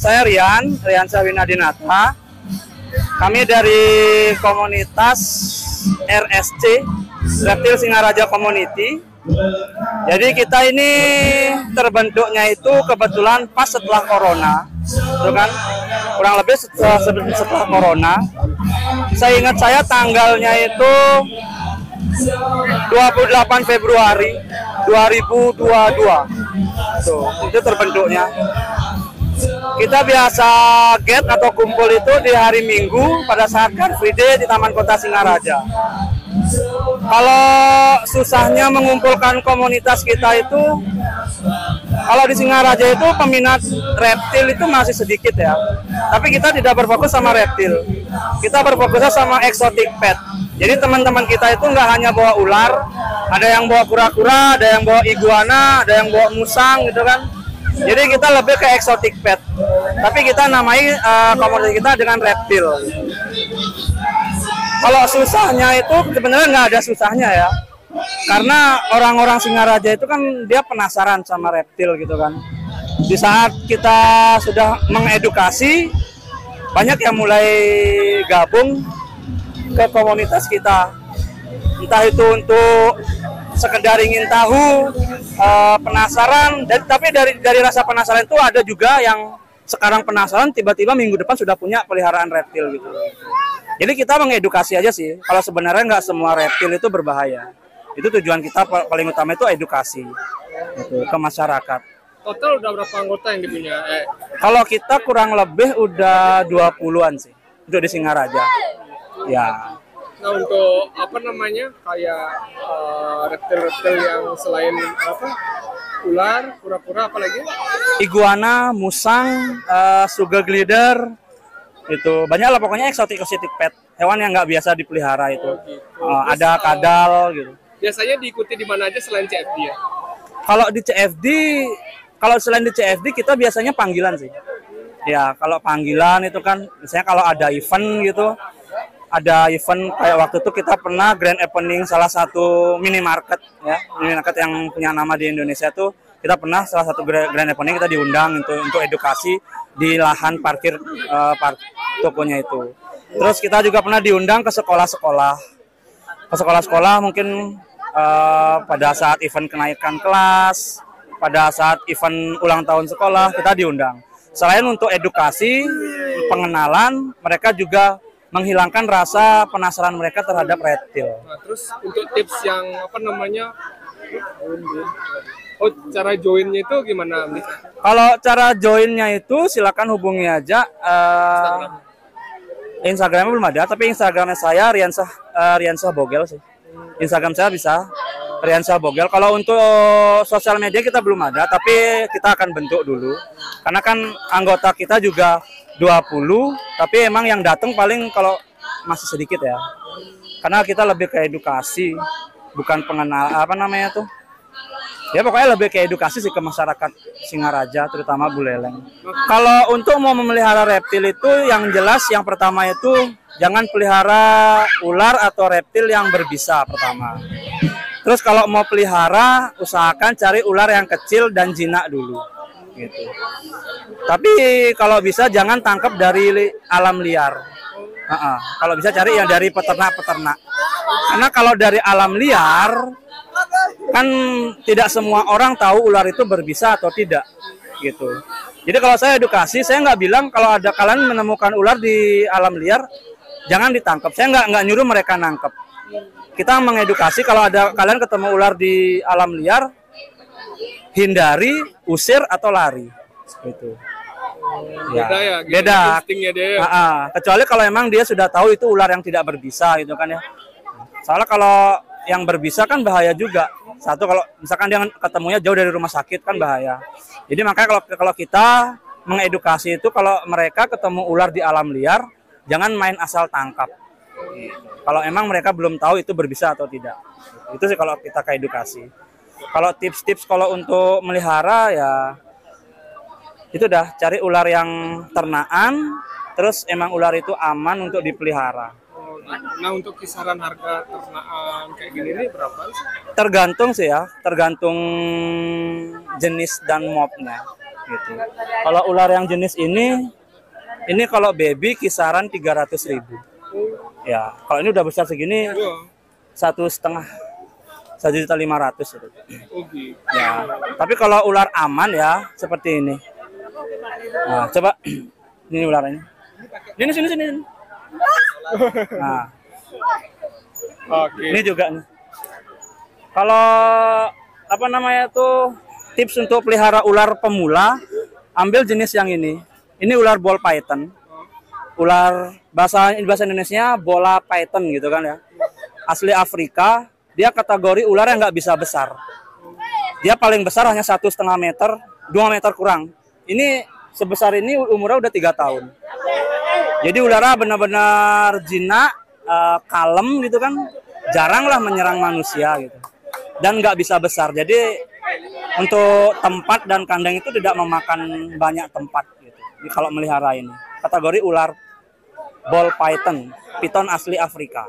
Saya Rian Sawinadinata. Kami dari komunitas RSC, Reptil Singaraja Community. Jadi kita ini terbentuknya itu kebetulan pas setelah Corona, itu kan kurang lebih setelah Corona. Saya ingat tanggalnya itu 28 Februari 2022. Tuh, itu terbentuknya. Kita biasa get atau kumpul itu di hari Minggu pada saat Car Free Day di Taman Kota Singaraja. Kalau susahnya mengumpulkan komunitas kita itu, kalau di Singaraja itu peminat reptil itu masih sedikit ya. Tapi kita tidak berfokus sama reptil, kita berfokusnya sama exotic pet. Jadi teman-teman kita itu nggak hanya bawa ular, ada yang bawa kura-kura, ada yang bawa iguana, ada yang bawa musang gitu kan. Jadi kita lebih ke exotic pet, tapi kita namai komunitas kita dengan reptil. Kalau susahnya itu sebenarnya nggak ada susahnya ya, karena orang-orang Singaraja itu kan dia penasaran sama reptil gitu kan. Di saat kita sudah mengedukasi, banyak yang mulai gabung ke komunitas kita, entah itu untuk sekedar ingin tahu, penasaran, tapi dari rasa penasaran itu ada juga yang sekarang penasaran tiba-tiba minggu depan sudah punya peliharaan reptil gitu. Jadi kita mengedukasi aja sih. Kalau sebenarnya nggak semua reptil itu berbahaya. Itu tujuan kita paling utama itu edukasi gitu, ke masyarakat. Total udah berapa anggota yang dipunya? Kalau kita kurang lebih udah 20-an sih untuk di Singaraja. Ya. Nah, untuk apa namanya kayak reptil-reptil yang selain apa ular, kura-kura, apa lagi? Iguana, musang, sugar glider, itu banyak lah pokoknya exotic pet, hewan yang nggak biasa dipelihara itu. Gitu. Ada kadal gitu. Biasanya diikuti di mana aja selain CFD ya? Kalau selain di CFD kita biasanya panggilan sih. Ya kalau panggilan itu kan misalnya kalau ada event gitu. Ada event kayak waktu itu kita pernah grand opening salah satu minimarket ya, minimarket yang punya nama di Indonesia tuh, kita pernah salah satu grand opening kita diundang untuk edukasi di lahan parkir tokonya itu. Terus kita juga pernah diundang ke sekolah-sekolah mungkin pada saat event kenaikan kelas, pada saat event ulang tahun sekolah kita diundang. Selain untuk edukasi, pengenalan, mereka juga menghilangkan rasa penasaran mereka terhadap reptil. Nah, terus untuk tips yang apa namanya, cara joinnya itu gimana? Kalau cara joinnya itu silakan hubungi aja. Instagramnya belum ada, tapi Instagramnya saya Riansah Bogel sih. Instagram saya bisa Riansah Bogel. Kalau untuk sosial media kita belum ada, tapi kita akan bentuk dulu. Karena kan anggota kita juga 20, tapi emang yang datang paling kalau masih sedikit ya. Karena kita lebih ke edukasi, bukan pengenal apa namanya tuh. Ya pokoknya lebih ke edukasi sih ke masyarakat Singaraja, terutama Buleleng. Kalau untuk mau memelihara reptil itu yang jelas yang pertama itu jangan pelihara ular atau reptil yang berbisa pertama. Terus kalau mau pelihara usahakan cari ular yang kecil dan jinak dulu. Gitu. Tapi kalau bisa jangan tangkap dari alam liar. Kalau bisa cari yang dari peternak-peternak. Karena kalau dari alam liar kan tidak semua orang tahu ular itu berbisa atau tidak. Gitu. Jadi kalau saya edukasi, saya nggak bilang kalau ada kalian menemukan ular di alam liar jangan ditangkap. Saya nggak nyuruh mereka nangkep. Kita mengedukasi kalau ada kalian ketemu ular di alam liar, hindari, usir atau lari, gitu. Beda ya, gitu. Beda. Dia. Kecuali kalau emang dia sudah tahu itu ular yang tidak berbisa, gitu kan ya. Soalnya kalau yang berbisa kan bahaya juga. Satu kalau misalkan dia ketemunya jauh dari rumah sakit kan bahaya. Jadi makanya kalau kita mengedukasi itu kalau mereka ketemu ular di alam liar, jangan main asal tangkap. Kalau emang mereka belum tahu itu berbisa atau tidak. Itu sih kalau kita ke edukasi. Kalau tips-tips kalau untuk melihara ya itu dah cari ular yang ternaan, terus emang ular itu aman untuk dipelihara. Nah untuk kisaran harga ternaan kayak gini nih berapa sih? Tergantung sih ya, tergantung jenis dan mobnya. Gitu. Kalau ular yang jenis ini kalau baby kisaran 300.000. Ya, kalau ini udah besar segini 1,5, 1.500.000 itu. Ya, tapi kalau ular aman ya seperti ini. Nah, coba ini ular ini. Sini. Nah, ini juga nih. Kalau apa namanya tuh tips untuk pelihara ular pemula, ambil jenis yang ini. Ini ular ball python. Ular bahasa Indonesia bola python gitu kan ya. Asli Afrika, dia kategori ular yang nggak bisa besar. Dia paling besar hanya 1,5 meter, 2 meter kurang. Ini sebesar ini umurnya udah 3 tahun. Jadi ularnya benar-benar jinak, kalem gitu kan, jarang lah menyerang manusia gitu. Dan nggak bisa besar. Jadi untuk tempat dan kandang itu tidak memakan banyak tempat gitu. Kalau melihara ini kategori ular ball python, piton asli Afrika.